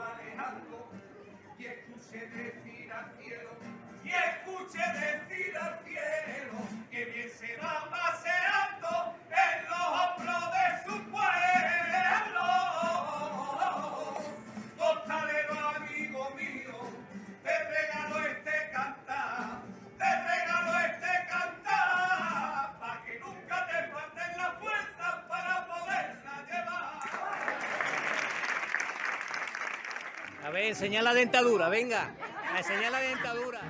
alejando, y escuché decir al cielo, y escuché decir al cielo, que bien se va paseando en los hombros de su pueblo. Costalero amigo mío, te regalo este cantar, para que nunca te falten las fuerzas para poderla llevar. A ver, enseña la dentadura, venga, a enseñar la dentadura.